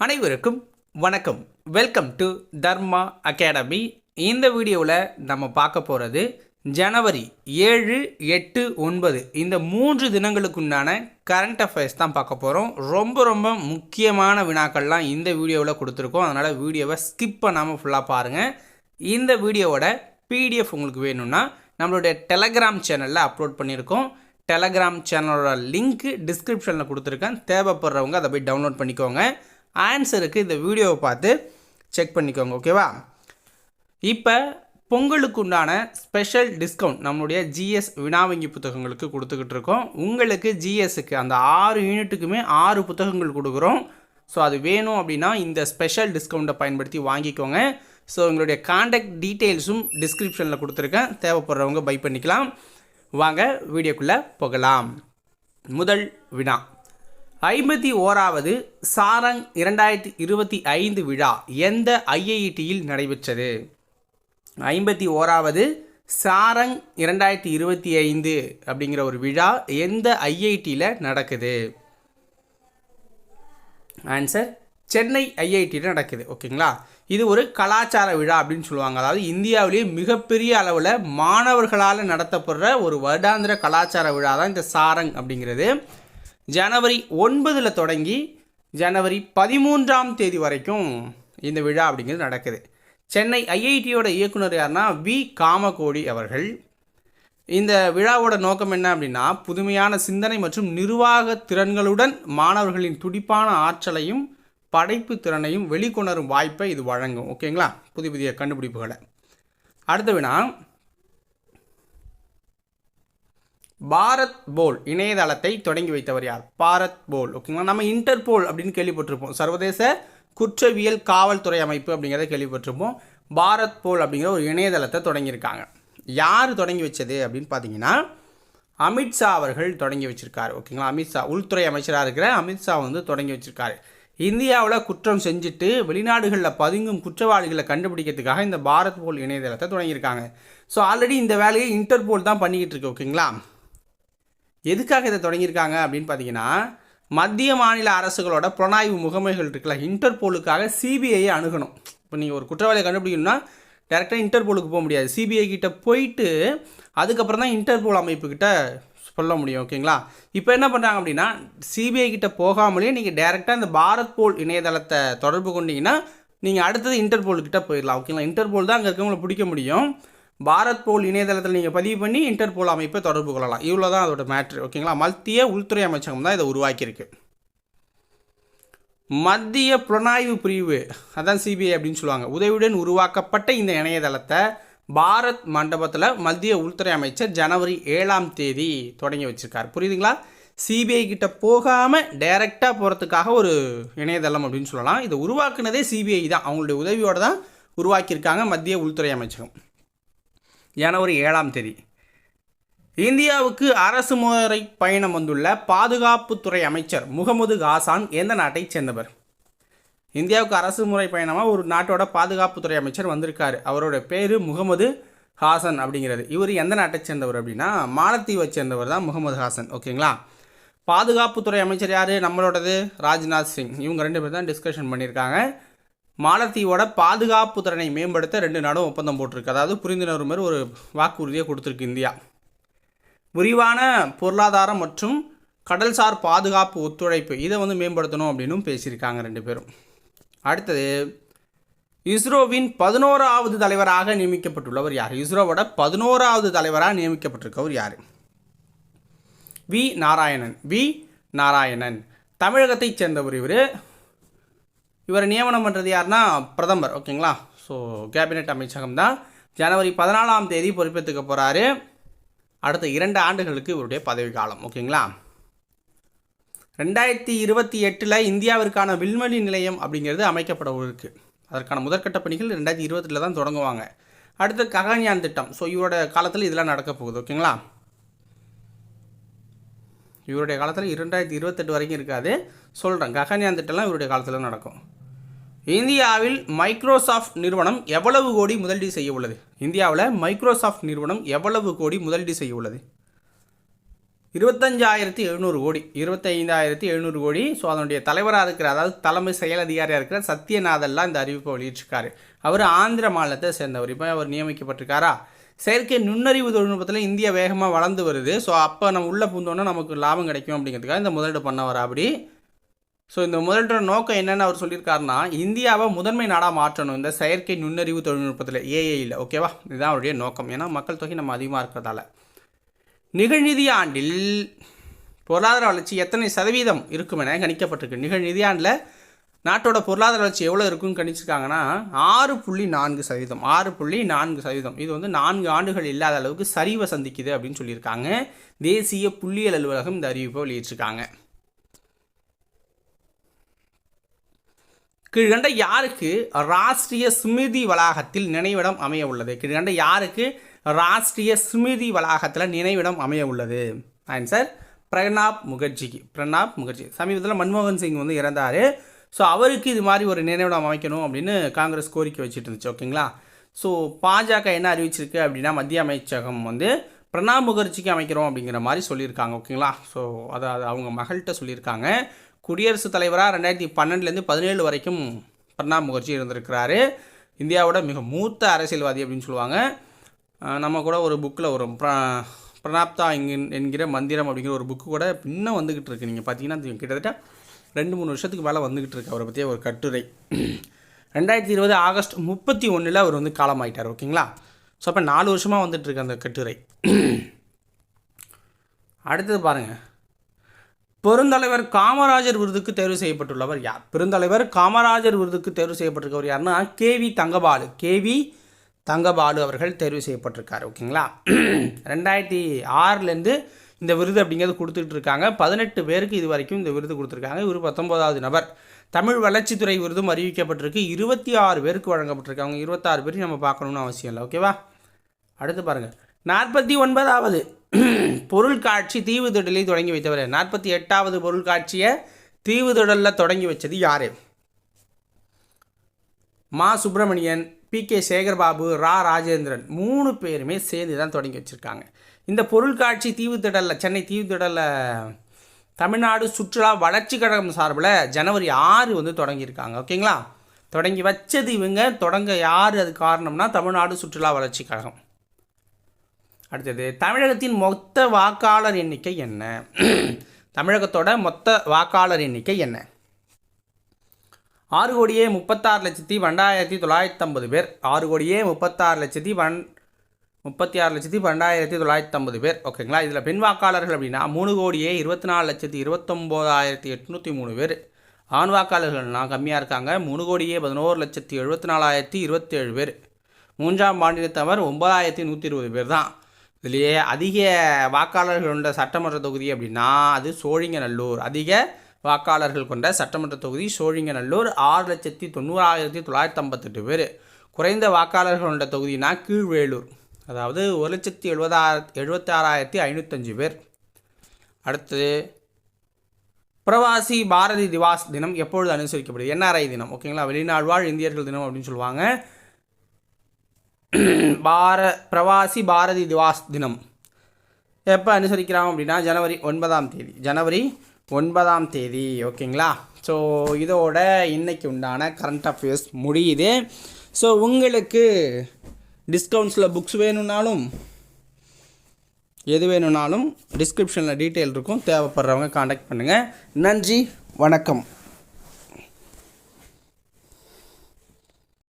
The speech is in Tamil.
அனைவருக்கும் வணக்கம். Welcome to Dharma academy. இந்த வீடியோவில் நம்ம பார்க்க போகிறது ஜனவரி 7, 8, 9 இந்த 3 தினங்களுக்குண்டான கரண்ட் அஃபேர்ஸ் தான் பார்க்க போகிறோம். ரொம்ப முக்கியமான வினாக்கள்லாம் இந்த வீடியோவில் கொடுத்துருக்கோம். அதனால் வீடியோவை ஸ்கிப் பண்ணாமல் ஃபுல்லாக பாருங்கள். இந்த வீடியோவோட பிடிஎஃப் உங்களுக்கு வேணும்னா நம்மளுடைய டெலகிராம் சேனலில் அப்லோட் பண்ணியிருக்கோம். டெலகிராம் சேனலோட லிங்க்கு டிஸ்கிரிப்ஷனில் கொடுத்துருக்கேன். தேவைப்படுறவங்க அதை போய் டவுன்லோட் பண்ணிக்கோங்க. ஆன்சருக்கு இந்த வீடியோவை பார்த்து செக் பண்ணிக்கோங்க. ஓகேவா? இப்போ பொங்கலுக்கு உண்டான ஸ்பெஷல் டிஸ்கவுண்ட் நம்மளுடைய ஜிஎஸ் வினாவங்கி புத்தகங்களுக்கு கொடுத்துக்கிட்டு இருக்கோம். உங்களுக்கு ஜிஎஸ்க்கு அந்த 6 யூனிட்டுக்குமே 6 புத்தகங்கள் கொடுக்குறோம். ஸோ அது வேணும் அப்படின்னா இந்த ஸ்பெஷல் டிஸ்கவுண்ட்டை பயன்படுத்தி வாங்கிக்கோங்க. ஸோ உங்களுடைய கான்டாக்ட் டீட்டெயில்ஸும் டிஸ்கிரிப்ஷனில் கொடுத்துருக்கேன். தேவைப்படுறவங்க பை பண்ணிக்கலாம். வாங்க வீடியோக்குள்ளே போகலாம். முதல் வினா, 51வது சாரங் 2025 விழா எந்த ஐஐடியில் நடைபெற்றது? 51வது சாரங் 2025 அப்படிங்கிற ஒரு விழா எந்த ஐஐடியில் நடக்குது? ஆன்சர் சென்னை ஐஐடியில் நடக்குது. ஓகேங்களா? இது ஒரு கலாச்சார விழா அப்படின்னு சொல்லுவாங்க. அதாவது இந்தியாவிலேயே மிகப்பெரிய அளவில் மாணவர்களால் நடத்தப்படுற ஒரு வருடாந்திர கலாச்சார விழா தான் இந்த சாரங் அப்படிங்கிறது. ஜனவரி 9 தொடங்கி ஜனவரி 13 வரைக்கும் இந்த விழா அப்படிங்கிறது நடக்குது. சென்னை ஐஐடியோட இயக்குனர் யாருன்னா வி காமகோடி அவர்கள். இந்த விழாவோட நோக்கம் என்ன அப்படின்னா, புதுமையான சிந்தனை மற்றும் நிர்வாக திறன்களுடன் மாணவர்களின் துடிப்பான ஆற்றலையும் படைப்பு திறனையும் வெளிக்கொணரும் வாய்ப்பை இது வழங்கும். ஓகேங்களா? புதிய கண்டுபிடிப்புகளை. அடுத்த வினா, பாரத் போல் இணையதளத்தை தொடங்கி வைத்தவர் யார்? பாரத் போல். ஓகேங்களா? நம்ம இன்டர்போல் அப்படின்னு கேள்விப்பட்டிருப்போம். சர்வதேச குற்றவியல் காவல்துறை அமைப்பு அப்படிங்கிறத கேள்விப்பட்டிருப்போம். பாரத் போல் அப்படிங்கிற ஒரு இணையதளத்தை தொடங்கியிருக்காங்க. யார் தொடங்கி வச்சது அப்படின்னு பார்த்தீங்கன்னா அமித்ஷா அவர்கள் தொடங்கி வச்சிருக்காரு. ஓகேங்களா? அமித்ஷா உள்துறை அமைச்சராக இருக்கிற அமித்ஷா தொடங்கி வச்சிருக்காரு. இந்தியாவில் குற்றம் செஞ்சுட்டு வெளிநாடுகளில் பதுங்கும் குற்றவாளிகளை கண்டுபிடிக்கிறதுக்காக இந்த பாரத் போல் இணையதளத்தை தொடங்கியிருக்காங்க. ஸோ ஆல்ரெடி இந்த வேலையை இன்டர்போல் தான் பண்ணிக்கிட்டு இருக்கு. ஓகேங்களா? எதுக்காக இதை தொடங்கியிருக்காங்க அப்படின்னு பார்த்தீங்கன்னா, மத்திய மாநில அரசுகளோட புலனாய்வு முகமைகள் இருக்குல்ல, இன்டர்போலுக்காக சிபிஐயை அணுகணும். இப்போ நீங்கள் ஒரு குற்றவாளியை கண்டுபிடிக்கணும்னா டேரெக்டாக இன்டர்போலுக்கு போக முடியாது. சிபிஐ கிட்ட போயிட்டு அதுக்கப்புறம் தான் இன்டர்போல் அமைப்புக்கிட்ட சொல்ல முடியும். ஓகேங்களா? இப்போ என்ன பண்ணுறாங்க அப்படின்னா, சிபிஐ கிட்ட போகாமலே நீங்கள் டேரெக்டாக இந்த பாரத் போல் இணையதளத்தை தொடர்பு கொண்டீங்கன்னா நீங்கள் அடுத்தது இன்டர்போல்கிட்ட போயிடலாம். ஓகேங்களா? இன்டர்போல் தான் அங்கே இருக்கவங்களை பிடிக்க முடியும். பாரத் போல் இணையதளத்தில் நீங்கள் பதிவு பண்ணி இன்டர்போல் அமைப்பை தொடர்பு கொள்ளலாம். இவ்வளோ தான் அதோட மேட்ரு. ஓகேங்களா? மத்திய உள்துறை அமைச்சகம் தான் இதை உருவாக்கியிருக்கு. மத்திய புலனாய்வு பிரிவு, அதான் சிபிஐ அப்படின்னு சொல்லுவாங்க, உதவியுடன் உருவாக்கப்பட்ட இந்த இணையதளத்தை பாரத் மண்டபத்தில் மத்திய உள்துறை அமைச்சர் ஜனவரி 7 தொடங்கி வச்சிருக்காரு. புரியுதுங்களா? சிபிஐ கிட்ட போகாமல் டைரெக்டாக போகிறதுக்காக ஒரு இணையதளம் அப்படின்னு சொல்லலாம். இதை உருவாக்குனதே சிபிஐ தான். அவங்களுடைய உதவியோடு தான் உருவாக்கியிருக்காங்க மத்திய உள்துறை அமைச்சகம். ஜனவரி 7 இந்தியாவுக்கு அரசு முறை பயணம் வந்துள்ள பாதுகாப்புத்துறை அமைச்சர் முகமது ஹாசான் எந்த நாட்டை சேர்ந்தவர்? இந்தியாவுக்கு அரசு முறை பயணமாக ஒரு நாட்டோட பாதுகாப்புத்துறை அமைச்சர் வந்திருக்காரு. அவரோட பேர் முகமது ஹாசன் அப்படிங்கிறது. இவர் எந்த நாட்டை சேர்ந்தவர் அப்படின்னா மாலத்தீவை சேர்ந்தவர் தான் முகமது ஹாசன். ஓகேங்களா? பாதுகாப்புத்துறை அமைச்சர் யார்? நம்மளோடது ராஜ்நாத் சிங். இவங்க 2 பேர் தான் டிஸ்கஷன் பண்ணியிருக்காங்க. மாலத்தீவோட பாதுகாப்பு திறனை மேம்படுத்த 2 நாடும் ஒப்பந்தம் போட்டிருக்கு. அதாவது புரிந்துணர்வு மாதிரி ஒரு வாக்குறுதியை கொடுத்துருக்கு இந்தியா. விரிவான பொருளாதாரம் மற்றும் கடல்சார் பாதுகாப்பு ஒத்துழைப்பு இதை மேம்படுத்தணும் அப்படின்னு பேசியிருக்காங்க 2 பேரும். அடுத்தது, இஸ்ரோவின் 11வது தலைவராக நியமிக்கப்பட்டுள்ளவர் யார்? இஸ்ரோவோட 11வது தலைவராக நியமிக்கப்பட்டிருக்கவர் யார்? வி நாராயணன். தமிழகத்தைச் சேர்ந்தவர் இவர். இவரை நியமனம் பண்ணுறது யாருன்னா பிரதமர். ஓகேங்களா? ஸோ கேபினெட் அமைச்சகம் தான். ஜனவரி 14 பொறுப்பேற்றுக்க போகிறாரு. அடுத்த 2 ஆண்டுகளுக்கு இவருடைய பதவி காலம். ஓகேங்களா? 2028 இந்தியாவிற்கான விண்வெளி நிலையம் அப்படிங்கிறது அமைக்கப்பட இருக்கு. அதற்கான முதற்கட்ட பணிகள் 2020 தான் தொடங்குவாங்க. அடுத்து ககன்யான் திட்டம். ஸோ இவரோட காலத்தில் இதெல்லாம் நடக்க போகுது. ஓகேங்களா? இவருடைய காலத்தில் 2028 வரைக்கும் இருக்காது, சொல்கிறேன். ககன்யான் திட்டம்லாம் இவருடைய காலத்தில் நடக்கும். இந்தியாவில் மைக்ரோசாஃப்ட் நிறுவனம் எவ்வளவு கோடி முதலீடு செய்ய உள்ளது? இந்தியாவில் மைக்ரோசாஃப்ட் நிறுவனம் எவ்வளவு கோடி முதலீடு செய்ய உள்ளது? 25,700 கோடி 25,700 கோடி. ஸோ அதனுடைய தலைவராக இருக்கிற, அதாவது தலைமை செயல் அதிகாரியாக இருக்கிற சத்யநாதன்லாம் இந்த அறிவிப்பை வெளியிட்டிருக்காரு. அவர் ஆந்திர மாநிலத்தை சேர்ந்தவர். இப்போ அவர் நியமிக்கப்பட்டிருக்காரா. செயற்கை நுண்ணறிவு தொழில்நுட்பத்தில் இந்தியா வேகமாக வளர்ந்து வருது. ஸோ அப்போ நம்ம உள்ளே பூந்தோன்னா நமக்கு லாபம் கிடைக்கும் அப்படிங்கிறதுக்காக இந்த முதலீடு பண்ண வர அப்படி. ஸோ இந்த முதலீட்டோட நோக்கம் என்னென்னு அவர் சொல்லியிருக்காருன்னா, இந்தியாவை முதன்மை நாடாக மாற்றணும் இந்த செயற்கை நுண்ணறிவு தொழில்நுட்பத்தில், ஏஐயில். ஓகேவா, இதுதான் அவருடைய நோக்கம். ஏன்னா மக்கள் தொகை நம்ம அதிகமாக இருக்கிறதால. நிகழ்நிதி ஆண்டில் பொருளாதார வளர்ச்சி எத்தனை சதவீதம் இருக்கும் என கணிக்கப்பட்டிருக்கு. நிகழ்நிதி ஆண்டில் நாட்டோட பொருளாதார வளர்ச்சி எவ்வளோ இருக்குன்னு கணிச்சிருக்காங்கன்னா 6.4%. 6.4%. இது வந்து 4 ஆண்டுகள் இல்லாத அளவுக்கு சரிவை சந்திக்குது அப்படின்னு சொல்லியிருக்காங்க. தேசிய புள்ளியியல் அலுவலகம் இந்த அறிவிப்பை வெளியிட்டிருக்காங்க. கீழ்கண்ட யாருக்கு ராஷ்ட்ரிய ஸ்மிருதி வளாகத்தில் நினைவிடம் அமைய உள்ளது? கீழ்கண்ட யாருக்கு ராஷ்ட்ரிய ஸ்மிருதி வளாகத்தில் நினைவிடம் அமைய உள்ளது? ஆன்சர் பிரணாப் முகர்ஜிக்கு. பிரணாப் முகர்ஜி சமீபத்தில் மன்மோகன் சிங் வந்து இறந்தார். ஸோ அவருக்கு இது மாதிரி ஒரு நினைவிடம் அமைக்கணும் அப்படின்னு காங்கிரஸ் கோரிக்கை வச்சுட்டு இருந்துச்சு. ஓகேங்களா. ஸோ பாஜக என்ன அறிவிச்சிருக்கு அப்படின்னா, மத்திய அமைச்சகம் வந்து பிரணாப் முகர்ஜிக்கு அமைக்கிறோம் அப்படிங்கிற மாதிரி சொல்லியிருக்காங்க. ஓகேங்களா. ஸோ அதை அவங்க மகள்கிட்ட சொல்லியிருக்காங்க. குடியரசுத் தலைவராக 2012லேருந்து 17 வரைக்கும் பிரணாப் முகர்ஜி இருந்திருக்கிறாரு. இந்தியாவோட மிக மூத்த அரசியல்வாதி அப்படின்னு சொல்லுவாங்க. நம்ம கூட ஒரு புக்கில் வரும், பிரணாப்தா என்கிற மந்திரம் அப்படிங்கிற ஒரு புக்கு கூட இன்னும் வந்துக்கிட்டு இருக்குது. நீங்கள் பார்த்தீங்கன்னா கிட்டத்தட்ட 2-3 வருஷத்துக்கு மேலே வந்துக்கிட்டு இருக்கு அவரை பற்றிய ஒரு கட்டுரை. 2020 ஆகஸ்ட் 31 அவர் வந்து காலமாயிட்டார். ஓகேங்களா. ஸோ அப்போ 4 வருஷமாக வந்துட்டுருக்கு அந்த கட்டுரை. அடுத்தது பாருங்கள், பெருந்தலைவர் காமராஜர் விருதுக்கு தேர்வு செய்யப்பட்டுள்ளவர் யார்? பெருந்தலைவர் காமராஜர் விருதுக்கு தேர்வு செய்யப்பட்டிருக்கவர் யாருன்னா கேவி தங்கபாலு. கேவி தங்கபாலு அவர்கள் தேர்வு செய்யப்பட்டிருக்காரு. ஓகேங்களா. 2006லேருந்து இந்த விருது அப்படிங்கிறது கொடுத்துட்டு இருக்காங்க. 18 பேருக்கு இது வரைக்கும் இந்த விருது கொடுத்துருக்காங்க. இவர் 19வது நபர். தமிழ் வளர்ச்சித்துறை விருதும் அறிவிக்கப்பட்டிருக்கு. 26 பேருக்கு வழங்கப்பட்டிருக்காங்க. 26 பேருக்கு நம்ம பார்க்கணுன்னு அவசியம் இல்லை. ஓகேவா. அடுத்து பாருங்கள், 49வது பொருள்காட்சி தீவுத்திடலில் தொடங்கி வைத்தவர். 48வது பொருள்காட்சியை தீவுத்திடலில் தொடங்கி வச்சது யார்? மா சுப்பிரமணியன், பி.கே. சேகர்பாபு, ராஜேந்திரன் 3 பேருமே சேர்ந்து தான் தொடங்கி வச்சுருக்காங்க. இந்த பொருள்காட்சி தீவுத்திடலில், சென்னை தீவுத்திடலில் தமிழ்நாடு சுற்றுலா வளர்ச்சி கழகம் சார்பில் ஜனவரி 6 வந்து தொடங்கியிருக்காங்க. ஓகேங்களா. தொடங்கி வச்சது இவங்க. தொடங்க யார் அது காரணம்னா தமிழ்நாடு சுற்றுலா வளர்ச்சி கழகம். அடுத்தது, தமிழகத்தின் மொத்த வாக்காளர் எண்ணிக்கை என்ன? தமிழகத்தோட மொத்த வாக்காளர் எண்ணிக்கை என்ன? 6,36,12,950 பேர். 6,36,12,950 பேர். ஓகேங்களா. இதில் பெண் வாக்காளர்கள் அப்படின்னா 3,24,29,803 பேர். ஆண் வாக்காளர்கள்னால் கம்மியாக இருக்காங்க. 3,11,74,027 பேர். மூன்றாம் மாநிலத்தவர் 9,120 பேர் தான். இதுலேயே அதிக வாக்காளர்கள் கொண்ட சட்டமன்ற தொகுதி அப்படின்னா அது சோழிங்கநல்லூர். அதிக வாக்காளர்கள் கொண்ட சட்டமன்ற தொகுதி சோழிங்கநல்லூர். 6,90,958 பேர். குறைந்த வாக்காளர்கள் கொண்ட தொகுதினா கீழ்வேலூர், அதாவது 1,76,505 பேர். அடுத்தது, பிரவாசி பாரதி திவாஸ் தினம் எப்பொழுது அனுசரிக்கப்படுது? என்ஆர்ஐ தினம். ஓகேங்களா. வெளிநாடு வாழ் இந்தியர்கள் தினம் அப்படின்னு சொல்லுவாங்க. பிரவாசி பாரதி திவாஸ் தினம் எப்போ அனுசரிக்கிறோம் அப்படின்னா ஜனவரி 9ஆம் தேதி. ஜனவரி 9ஆம் தேதி. ஓகேங்களா. ஸோ இதோட இன்றைக்கி உண்டான கரண்ட் அஃபேர்ஸ் முடியுது. ஸோ உங்களுக்கு டிஸ்கவுண்ட்ஸில் புக்ஸ் வேணும்னாலும் எது வேணும்னாலும் டிஸ்கிரிப்ஷனில் டீட்டெயில் இருக்கும். தேவைப்படுறவங்க காண்டாக்ட் பண்ணுங்கள். நன்றி, வணக்கம்.